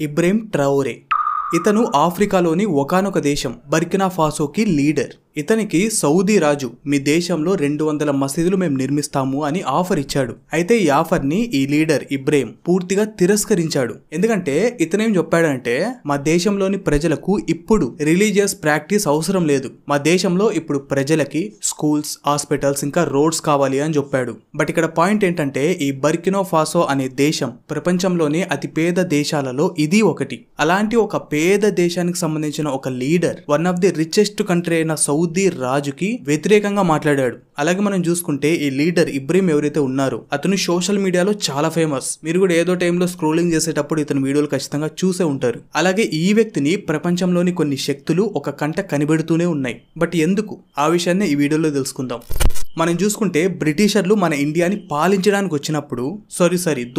ఇబ్రహీం ట్రౌరే. ఇతను ఆఫ్రికాలోని ఒకానొక దేశం బర్కినా ఫాసోకి లీడర్. ఇతనికి సౌదీ రాజు మీ దేశంలో 200 మసీదులు మేము నిర్మిస్తాము అని ఆఫర్ ఇచ్చాడు. అయితే ఈ ఆఫర్ ని ఈ లీడర్ ఇబ్రహీం పూర్తిగా తిరస్కరించాడు. ఎందుకంటే ఇతనేం చెప్పాడంటే, మా దేశంలోని ప్రజలకు ఇప్పుడు రిలీజియస్ ప్రాక్టీస్ అవసరం లేదు, మా దేశంలో ఇప్పుడు ప్రజలకి స్కూల్స్, హాస్పిటల్స్ ఇంకా రోడ్స్ కావాలి అని చెప్పాడు. బట్ ఇక్కడ పాయింట్ ఏంటంటే, ఈ బర్కినా ఫాసో అనే దేశం ప్రపంచంలోని అతి పేద దేశాలలో ఇది ఒకటి. అలాంటి ఒక పేద దేశానికి సంబంధించిన ఒక leader one of the richest country అయిన సౌదీ రాజుకి వ్యతిరేకంగా మాట్లాడాడు. అలాగే మనం చూసుకుంటే ఈ లీడర్ ఇబ్రహీం ఎవరైతే ఉన్నారో అతను సోషల్ మీడియాలో చాలా ఫేమస్. మీరు కూడా ఏదో టైంలో స్క్రోలింగ్ చేసేటప్పుడు ఇతని వీడియోలు ఖచ్చితంగా చూసే ఉంటారు. అలాగే ఈ వ్యక్తిని ప్రపంచంలోని కొన్ని శక్తులు ఒక కంట కనిపెడుతూనే ఉన్నాయి. బట్ ఎందుకు, ఆ విషయాన్ని ఈ వీడియోలో తెలుసుకుందాం. మనం చూసుకుంటే బ్రిటిషర్లు మన ఇండియాని పాలించడానికి వచ్చినప్పుడు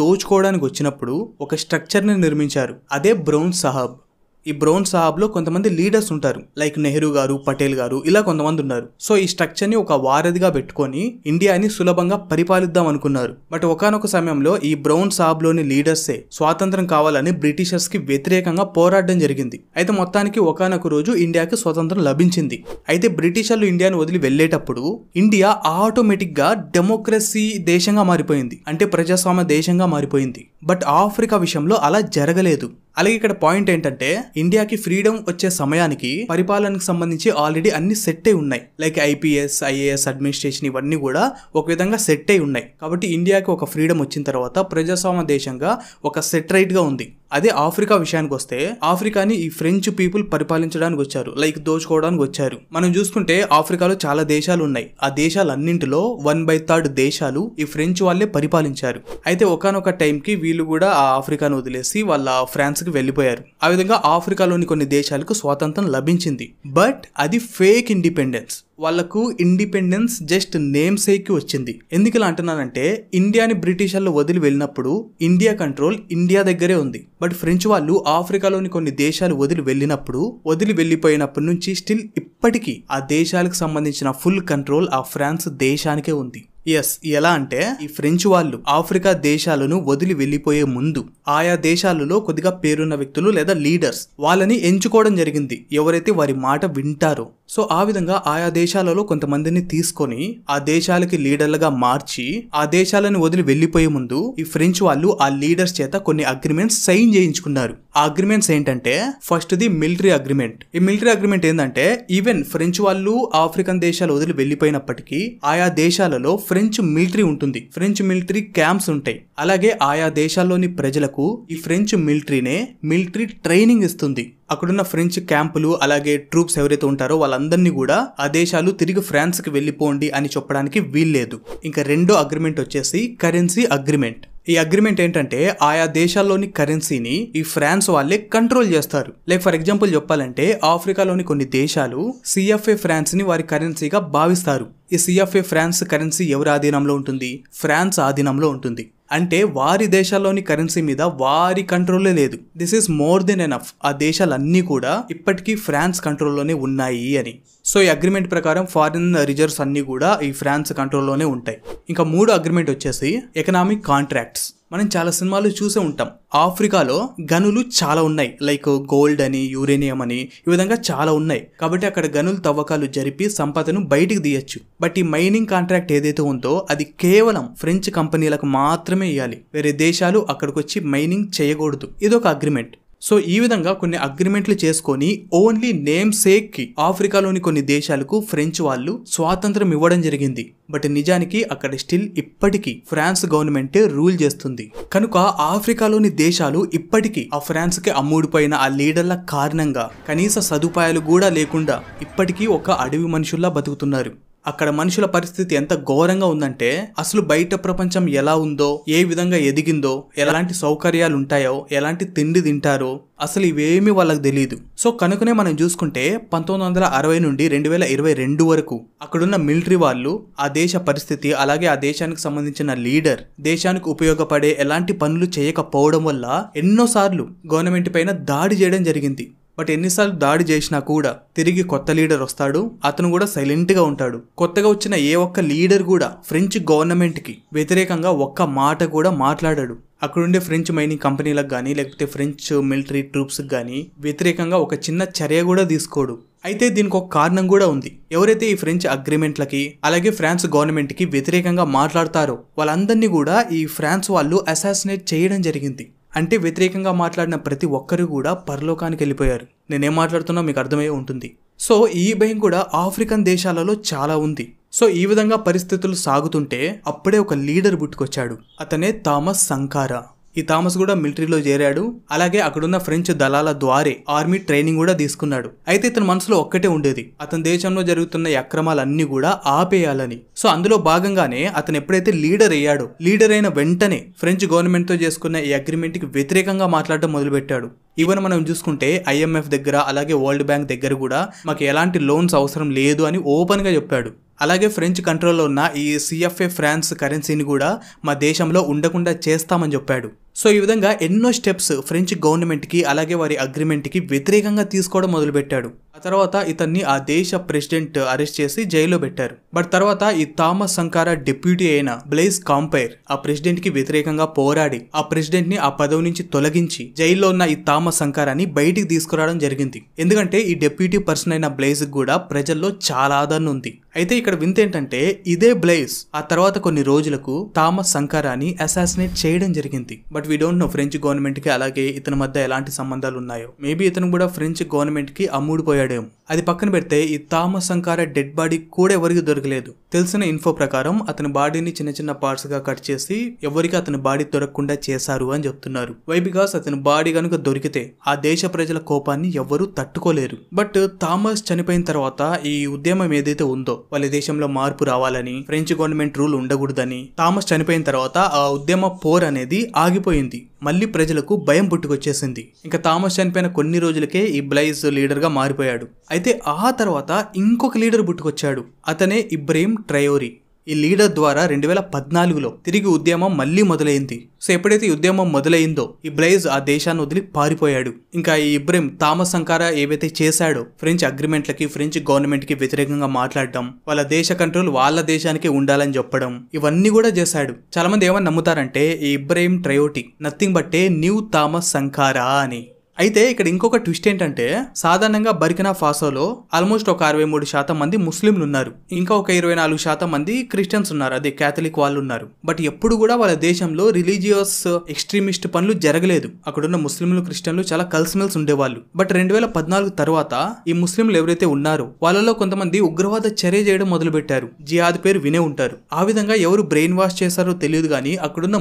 దోచుకోవడానికి వచ్చినప్పుడు ఒక స్ట్రక్చర్ ని నిర్మించారు. అదే బ్రౌన్ సాహబ్. ఈ బ్రౌన్ సాహబ్ లో కొంతమంది లీడర్స్ ఉంటారు, లైక్ నెహ్రూ గారు, పటేల్ గారు, ఇలా కొంతమంది ఉన్నారు. సో ఈ స్ట్రక్చర్ ని ఒక వారధిగా పెట్టుకొని ఇండియాని సులభంగా పరిపాలిద్దాం అనుకున్నారు. బట్ ఒకానొక సమయంలో ఈ బ్రౌన్ సాహబ్ లోని లీడర్సే స్వాతంత్రం కావాలని బ్రిటిషర్స్ కి వ్యతిరేకంగా పోరాడడం జరిగింది. అయితే మొత్తానికి ఒకానొక రోజు ఇండియాకి స్వతంత్రం లభించింది. అయితే బ్రిటిషర్లు ఇండియాను వదిలి వెళ్లేటప్పుడు ఇండియా ఆటోమేటిక్ గా డెమోక్రసీ దేశంగా మారిపోయింది, అంటే ప్రజాస్వామ్య దేశంగా మారిపోయింది. బట్ ఆఫ్రికా విషయంలో అలా జరగలేదు. అలాగే ఇక్కడ పాయింట్ ఏంటంటే, ఇండియాకి ఫ్రీడమ్ వచ్చే సమయానికి పరిపాలనకు సంబంధించి ఆల్రెడీ అన్ని సెట్ అయి ఉన్నాయి, లైక్ ఐపీఎస్, ఐఏఎస్, అడ్మినిస్ట్రేషన్, ఇవన్నీ కూడా ఒక విధంగా సెట్ అయి ఉన్నాయి. కాబట్టి ఇండియాకి ఒక ఫ్రీడమ్ వచ్చిన తర్వాత ప్రజాస్వామ్య దేశంగా ఒక సెట్ రైట్ గా ఉంది. అదే ఆఫ్రికా విషయానికి వస్తే, ఆఫ్రికాని ఈ ఫ్రెంచ్ పీపుల్ పరిపాలించడానికి వచ్చారు, లైక్ దోచుకోవడానికి వచ్చారు. మనం చూసుకుంటే ఆఫ్రికాలో చాలా దేశాలు ఉన్నాయి. ఆ దేశాలన్నింటిలో 1/3 దేశాలు ఈ ఫ్రెంచ్ వాళ్ళే పరిపాలించారు. అయితే ఒకానొక టైంకి వీళ్ళు కూడా ఆ ఆఫ్రికాను వదిలేసి వాళ్ళ ఫ్రాన్స్ కి వెళ్లిపోయారు. ఆ విధంగా ఆఫ్రికాలోని కొన్ని దేశాలకు స్వాతంత్రం లభించింది. బట్ అది ఫేక్ ఇండిపెండెన్స్. వాళ్లకు ఇండిపెండెన్స్ జస్ట్ నేమ్ సేక్ కి వచ్చింది. ఎందుకు ఇలా అంటున్నానంటే, ఇండియాని బ్రిటిషర్లు వదిలి వెళ్ళినప్పుడు ఇండియా కంట్రోల్ ఇండియా దగ్గరే ఉంది. బట్ ఫ్రెంచ్ వాళ్ళు ఆఫ్రికాలోని కొన్ని దేశాలు వదిలి వెళ్ళిపోయినప్పటి నుంచి స్టిల్ ఇప్పటికీ ఆ దేశాలకు సంబంధించిన ఫుల్ కంట్రోల్ ఆ ఫ్రాన్స్ దేశానికే ఉంది. ఎస్, ఎలా అంటే, ఈ ఫ్రెంచ్ వాళ్ళు ఆఫ్రికా దేశాలను వదిలి వెళ్లిపోయే ముందు ఆయా దేశాలలో కొద్దిగా పేరున్న వ్యక్తులు లేదా లీడర్స్ వాళ్ళని ఎంచుకోవడం జరిగింది, ఎవరైతే వారి మాట వింటారో. సో ఆ విధంగా ఆయా దేశాలలో కొంతమందిని తీసుకొని ఆ దేశాలకి లీడర్లుగా మార్చి ఆ దేశాలను వదిలి వెళ్లిపోయే ముందు ఈ ఫ్రెంచ్ వాళ్ళు ఆ లీడర్స్ చేత కొన్ని అగ్రిమెంట్స్ సైన్ చేయించుకున్నారు. ఆ అగ్రిమెంట్స్ ఏంటంటే, ఫస్ట్ ది మిలిటరీ అగ్రిమెంట్. ఈ మిలిటరీ అగ్రిమెంట్ ఏంటంటే, ఈవెన్ ఫ్రెంచ్ వాళ్ళు ఆఫ్రికన్ దేశాలు వదిలి వెళ్లిపోయినప్పటికీ ఆయా దేశాలలో ఫ్రెంచ్ మిలిటరీ ఉంటుంది, ఫ్రెంచ్ మిలిటరీ క్యాంప్స్ ఉంటాయి. అలాగే ఆయా దేశాల్లోని ప్రజలకు ఈ ఫ్రెంచ్ మిలిటరీనే మిలిటరీ ట్రైనింగ్ ఇస్తుంది. అక్కడున్న ఫ్రెంచ్ క్యాంపులు అలాగే ట్రూప్స్ ఎవరైతే ఉంటారో వాళ్ళందరినీ కూడా ఆ దేశాలు తిరిగి ఫ్రాన్స్ కి వెళ్లిపోండి అని చెప్పడానికి వీల్లేదు. ఇంకా రెండో అగ్రిమెంట్ వచ్చేసి కరెన్సీ అగ్రిమెంట్. ఈ అగ్రిమెంట్ ఏంటంటే, ఆయా దేశాల్లోని కరెన్సీని ఈ ఫ్రాన్స్ వాళ్ళే కంట్రోల్ చేస్తారు. లైక్ ఫర్ ఎగ్జాంపుల్ చెప్పాలంటే, ఆఫ్రికాలోని కొన్ని దేశాలు సిఎఫ్ఏ ఫ్రాన్స్ ని వారి కరెన్సీగా భావిస్తారు. ఈ సిఎఫ్ఏ ఫ్రాన్స్ కరెన్సీ ఎవరి ఆధీనంలో ఉంటుంది? ఫ్రాన్స్ ఆధీనంలో ఉంటుంది. అంటే వారి దేశాల్లోని కరెన్సీ మీద వారి కంట్రోలే లేదు. This is more than enough. ఆ దేశాలన్నీ కూడా ఇప్పటికీ ఫ్రాన్స్ కంట్రోల్లోనే ఉన్నాయి అని. సో ఈ అగ్రిమెంట్ ప్రకారం ఫారిన్ రిజర్వ్స్ అన్ని కూడా ఈ ఫ్రాన్స్ కంట్రోల్లోనే ఉంటాయి. ఇంకా మూడో అగ్రిమెంట్ వచ్చేసి ఎకనామిక్ కాంట్రాక్ట్స్. మనం చాలా సినిమాలు చూసే ఉంటాం. ఆఫ్రికాలో గనులు చాలా ఉన్నాయి, లైక్ గోల్డ్ అని, యురేనియం అని, ఈ విధంగా చాలా ఉన్నాయి. కాబట్టి అక్కడ గనులు తవ్వకాలు జరిపి సంపదను బయటికి తీయచ్చు. బట్ ఈ మైనింగ్ కాంట్రాక్ట్ ఏదైతే ఉందో అది కేవలం ఫ్రెంచ్ కంపెనీలకు మాత్రమే ఇవ్వాలి. వేరే దేశాలు అక్కడికి వచ్చి మైనింగ్ చేయకూడదు. ఇదొక అగ్రిమెంట్. సో ఈ విధంగా కొన్ని అగ్రిమెంట్లు చేసుకొని ఓన్లీ నేమ్ సేక్ కి ఆఫ్రికాలోని కొన్ని దేశాలకు ఫ్రెంచ్ వాళ్ళు స్వాతంత్రం ఇవ్వడం జరిగింది. బట్ నిజానికి అక్కడ స్టిల్ ఇప్పటికీ ఫ్రాన్స్ గవర్నమెంట్ రూల్ చేస్తుంది. కనుక ఆఫ్రికాలోని దేశాలు ఇప్పటికీ ఆ ఫ్రాన్స్ కి అమ్ముడిపోయిన ఆ లీడర్ల కారణంగా కనీస సదుపాయాలు కూడా లేకుండా ఇప్పటికీ ఒక అడవి మనుషుల్లా బతుకుతున్నారు. అక్కడ మనుషుల పరిస్థితి ఎంత ఘోరంగా ఉందంటే, అసలు బయట ప్రపంచం ఎలా ఉందో, ఏ విధంగా ఎదిగిందో, ఎలాంటి సౌకర్యాలు ఉంటాయో, ఎలాంటి తిండి తింటారో అసలు ఇవేమీ వాళ్ళకి తెలియదు. సో కనుకనే మనం చూసుకుంటే 1960 నుండి 2022 వరకు అక్కడున్న మిలిటరీ వాళ్ళు ఆ దేశ పరిస్థితి, అలాగే ఆ దేశానికి సంబంధించిన లీడర్ దేశానికి ఉపయోగపడే ఎలాంటి పనులు చేయకపోవడం వల్ల ఎన్నోసార్లు గవర్నమెంట్ పైన దాడి చేయడం జరిగింది. బట్ ఎన్నిసార్లు దాడి చేసినా కూడా తిరిగి కొత్త లీడర్ వస్తాడు, అతను కూడా సైలెంట్ గా ఉంటాడు. కొత్తగా వచ్చిన ఏ ఒక్క లీడర్ కూడా ఫ్రెంచ్ గవర్నమెంట్ కి వ్యతిరేకంగా ఒక్క మాట కూడా మాట్లాడాడు. అక్కడుండే ఫ్రెంచ్ మైనింగ్ కంపెనీలకు కానీ లేకపోతే ఫ్రెంచ్ మిలిటరీ ట్రూప్స్కి కానీ వ్యతిరేకంగా ఒక చిన్న చర్య కూడా తీసుకోడు. అయితే దీనికి ఒక కారణం కూడా ఉంది. ఎవరైతే ఈ ఫ్రెంచ్ అగ్రిమెంట్లకి అలాగే ఫ్రాన్స్ గవర్నమెంట్కి వ్యతిరేకంగా మాట్లాడతారో వాళ్ళందరినీ కూడా ఈ ఫ్రాన్స్ వాళ్ళు అసాసినేట్ చేయడం జరిగింది. అంటే వ్యతిరేకంగా మాట్లాడిన ప్రతి ఒక్కరు కూడా పరలోకానికి వెళ్ళిపోయారు. నేనేం మాట్లాడుతున్నా మీకు అర్థమయ్యే ఉంటుంది. సో ఈ భయం కూడా ఆఫ్రికన్ దేశాలలో చాలా ఉంది. సో ఈ విధంగా పరిస్థితులు సాగుతుంటే అప్పుడే ఒక లీడర్ పుట్టుకొచ్చాడు. అతనే థామస్ సంకారా. ఈ థామస్ కూడా మిలిటరీలో చేరాడు. అలాగే అక్కడున్న ఫ్రెంచ్ దళాల ద్వారే ఆర్మీ ట్రైనింగ్ కూడా తీసుకున్నాడు. అయితే ఇతని మనసులో ఒక్కటే ఉండేది, అతని దేశంలో జరుగుతున్న ఈ అక్రమాలన్నీ కూడా ఆపేయాలని. సో అందులో భాగంగానే అతను ఎప్పుడైతే లీడర్ అయ్యాడో, లీడర్ అయిన వెంటనే ఫ్రెంచ్ గవర్నమెంట్ తో చేసుకున్న ఈ అగ్రిమెంట్ కి వ్యతిరేకంగా మాట్లాడడం మొదలుపెట్టాడు. ఈవెన్ మనం చూసుకుంటే IMF దగ్గర అలాగే వరల్డ్ బ్యాంక్ దగ్గర కూడా మాకు ఎలాంటి లోన్స్ అవసరం లేదు అని ఓపెన్ గా చెప్పాడు. అలాగే ఫ్రెంచ్ కంట్రోల్లో ఉన్న ఈ CFA ఫ్రాన్స్ కరెన్సీని కూడా మా దేశంలో ఉండకుండా చేస్తామని చెప్పాడు. సో ఈ విధంగా ఎన్నో స్టెప్స్ ఫ్రెంచ్ గవర్నమెంట్కి అలాగే వారి అగ్రిమెంట్కి వ్యతిరేకంగా తీసుకోవడం మొదలుపెట్టాడు. ఆ తర్వాత ఇతన్ని ఆ దేశ ప్రెసిడెంట్ అరెస్ట్ చేసి జైల్లో పెట్టారు. బట్ తర్వాత ఈ థామస్ సంకారా డిప్యూటీ అయిన బ్లైజ్ కాంపైర్ ఆ ప్రెసిడెంట్ కి వ్యతిరేకంగా పోరాడి ఆ ప్రెసిడెంట్ ని ఆ పదవి నుంచి తొలగించి జైల్లో ఉన్న ఈ థామస్ సంకారాని బయటికి తీసుకురావడం జరిగింది. ఎందుకంటే ఈ డిప్యూటీ పర్సన్ అయిన బ్లైజ్ కూడా ప్రజల్లో చాలా ఆదరణ ఉంది. అయితే ఇక్కడ వింత ఏంటంటే ఇదే బ్లైజ్ ఆ తర్వాత కొన్ని రోజులకు థామస్ సంకారాని అసాసినేట్ చేయడం జరిగింది. But we don't know French government కి అలాగే ఇతని మధ్య ఎలాంటి సంబంధాలు ఉన్నాయో. మేబీ ఇతను కూడా ఫ్రెంచ్ గవర్నమెంట్ కి అమ్ముడుపోయాడేమో. అది పక్కన పెడితే ఈ థామస్ సంకారా డెడ్ బాడీ కూడా ఎవరికి దొరకలేదు. తెలిసిన ఇన్ఫో ప్రకారం అతని బాడీని చిన్న చిన్న పార్ట్స్ గా కట్ చేసి ఎవరికి అతని బాడీ దొరకకుండా చేశారు అని చెప్తున్నారు. వై బికాస్ అతని బాడీ కనుక దొరికితే ఆ దేశ ప్రజల కోపాన్ని ఎవరు తట్టుకోలేరు. బట్ థామస్ చనిపోయిన తర్వాత ఈ ఉద్యమం ఏదైతే ఉందో వాళ్ళ దేశంలో మార్పు రావాలని, ఫ్రెంచ్ గవర్నమెంట్ రూల్ ఉండకూడదని, థామస్ చనిపోయిన తర్వాత ఆ ఉద్యమ పోర్ అనేది ఆగిపోయింది. మళ్ళీ ప్రజలకు భయం పుట్టుకొచ్చేసింది. ఇంకా థామస్ చనిపోయిన కొన్ని రోజులకే ఈ బ్లైజ్ లీడర్ గా మారిపోయాడు. అయితే ఆ తర్వాత ఇంకొక లీడర్ పుట్టుకొచ్చాడు. అతనే ఇబ్రహీం ట్రయోరీ. ఈ లీడర్ ద్వారా 2014లో తిరిగి ఉద్యమం మళ్ళీ మొదలైంది. సో ఎప్పుడైతే ఈ ఉద్యమం మొదలైందో ఈ బ్లైజ్ ఆ దేశాన్ని వదిలి పారిపోయాడు. ఇంకా ఈ ఇబ్రహీం థామస్ సంకారా ఏవైతే చేశాడో ఫ్రెంచ్ అగ్రిమెంట్లకి ఫ్రెంచ్ గవర్నమెంట్ కి వ్యతిరేకంగా మాట్లాడడం, వాళ్ళ దేశ కంట్రోల్ వాళ్ళ దేశానికి ఉండాలని చెప్పడం, ఇవన్నీ కూడా చేశాడు. చాలా మంది ఏమని నమ్ముతారంటే ఈ Ibrahim Traore nothing but a new Thomas Sankara అని. అయితే ఇక్కడ ఇంకొక ట్విస్ట్ ఏంటంటే సాధారణంగా బర్కినా ఫాసోలో ఆల్మోస్ట్ ఒక 63% మంది ముస్లింలు ఉన్నారు. ఇంకా ఒక 24% మంది క్రిస్టియన్స్ ఉన్నారు, అదే క్యాథలిక్ వాళ్ళు ఉన్నారు. బట్ ఎప్పుడు కూడా వాళ్ళ దేశంలో రిలీజియస్ ఎక్స్ట్రీమిస్ట్ పనులు జరగలేదు. అక్కడున్న ముస్లింలు క్రిస్టియన్లు చాలా కలిసిమెలిసి ఉండేవాళ్ళు. బట్ 2014 తర్వాత ఈ ముస్లింలు ఎవరైతే ఉన్నారో వాళ్ళలో కొంతమంది ఉగ్రవాద చర్య చేయడం మొదలు పెట్టారు. జిహాద్ పేరు వినే ఉంటారు. ఆ విధంగా ఎవరు బ్రెయిన్ వాష్ చేశారో తెలియదు కానీ అక్కడున్న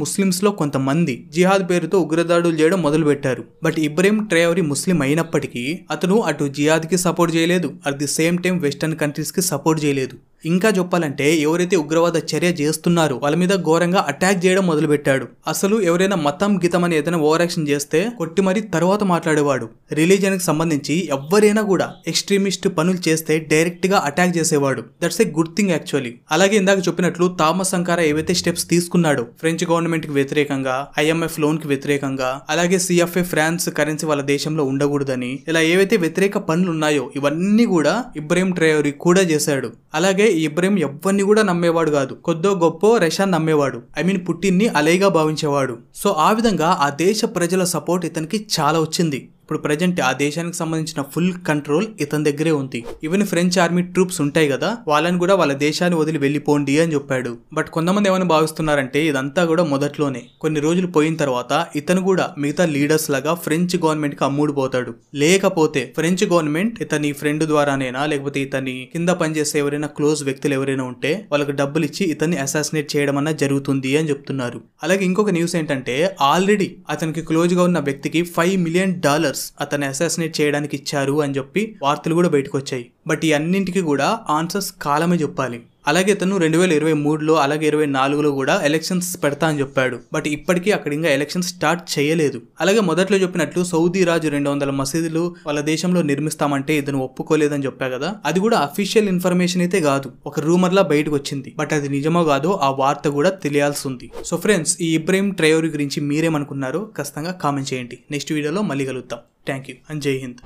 ముస్లిమ్స్ లో కొంతమంది జిహాద్ పేరుతో ఉగ్రదాడులు చేయడం మొదలు పెట్టారు. బట్ ఇబ్రహీం ట్రయోరీ ముస్లిం అయినప్పటికీ అతను అటు జిహాద్ కి సపోర్ట్ చేయలేదు, at the same time western countries కి సపోర్ట్ చేయలేదు. ఇంకా చెప్పాలంటే ఎవరైతే ఉగ్రవాద చర్య చేస్తున్నారో వాళ్ళ మీద ఘోరంగా అటాక్ చేయడం మొదలు పెట్టాడు. అసలు ఎవరైనా మతం గీతం అని ఏదైనా ఓవర్ యాక్షన్ చేస్తే కొట్టి మరి తర్వాత మాట్లాడేవాడు. రిలీజియన్ కి సంబంధించి ఎవరైనా కూడా ఎక్స్ట్రీమిస్ట్ పనులు చేస్తే డైరెక్ట్ గా అటాక్ చేసేవాడు. That's a good thing actually. అలాగే ఇందాక చెప్పినట్లు థామస్ సంకారా ఏవైతే స్టెప్స్ తీసుకున్నాడో ఫ్రెంచ్ గవర్నమెంట్ కి వ్యతిరేకంగా, IMF లోన్ కి వ్యతిరేకంగా, అలాగే CFA ఫ్రాన్స్ కరెన్సీ వాళ్ళ దేశంలో ఉండకూడదని, ఇలా ఏవైతే వ్యతిరేక పనులు ఉన్నాయో ఇవన్నీ కూడా ఇబ్రహీం ట్రయోరీ కూడా చేశాడు. అలాగే ఈ ఇబ్రహీం ఎవరిని కూడా నమ్మేవాడు కాదు. కొద్దో గొప్ప రష్యాని నమ్మేవాడు. పుటిన్ని అలేగా భావించేవాడు. సో ఆ విధంగా ఆ దేశ ప్రజల సపోర్ట్ ఇతనికి చాలా వచ్చింది. ఇప్పుడు ప్రజెంట్ ఆ దేశానికి సంబంధించిన ఫుల్ కంట్రోల్ ఇతని దగ్గరే ఉంది. ఈవెన్ ఫ్రెంచ్ ఆర్మీ ట్రూప్స్ ఉంటాయి కదా, వాళ్ళని కూడా వాళ్ళ దేశాన్ని వదిలి వెళ్ళిపోండి అని చెప్పాడు. బట్ కొంతమంది ఏమైనా భావిస్తున్నారంటే ఇదంతా కూడా మొదట్లోనే. కొన్ని రోజులు పోయిన తర్వాత ఇతను కూడా మిగతా లీడర్స్ లాగా ఫ్రెంచ్ గవర్నమెంట్ కి అమ్ముడుపోతాడు. లేకపోతే ఫ్రెంచ్ గవర్నమెంట్ ఇతని ఫ్రెండ్ ద్వారానేనా లేకపోతే ఇతని కింద పనిచేసే ఎవరైనా క్లోజ్ వ్యక్తులు ఎవరైనా ఉంటే వాళ్ళకి డబ్బులు ఇచ్చి ఇతన్ని అసాసినేట్ చేయడం అన్న జరుగుతుంది అని చెప్తున్నారు. అలాగే ఇంకొక న్యూస్ ఏంటంటే ఆల్రెడీ అతనికి క్లోజ్ గా ఉన్న వ్యక్తికి $5 మిలియన్ అతన్ని అసాసినేట్ చేయడానికి ఇచ్చారు అని చెప్పి వార్తలు కూడా బయటకు వచ్చాయి. బట్ ఈ అన్నింటికి కూడా ఆన్సర్స్ కాలమే చెప్పాలి. అలాగే ఇతను 2023లో అలాగే 2024లో కూడా ఎలక్షన్స్ పెడతా అని చెప్పాడు. బట్ ఇప్పటికీ అక్కడ ఇంకా ఎలక్షన్స్ స్టార్ట్ చేయలేదు. అలాగే మొదట్లో చెప్పినట్లు సౌదీ రాజు 200 మసీదులు వాళ్ళ దేశంలో నిర్మిస్తామంటే ఇతను ఒప్పుకోలేదని చెప్పా కదా, అది కూడా అఫీషియల్ ఇన్ఫర్మేషన్ అయితే కాదు, ఒక రూమర్ లా బయటకు వచ్చింది. బట్ అది నిజమో కాదో ఆ వార్త కూడా తెలియాల్సి ఉంది. సో ఫ్రెండ్స్, ఈ ఇబ్రహీం ట్రయోరీ గురించి మీరేమనుకున్నారో ఖచ్చితంగా కామెంట్ చేయండి. నెక్స్ట్ వీడియోలో మళ్ళీ కలుద్దాం. థ్యాంక్ యూ అండ్ జై హింద్.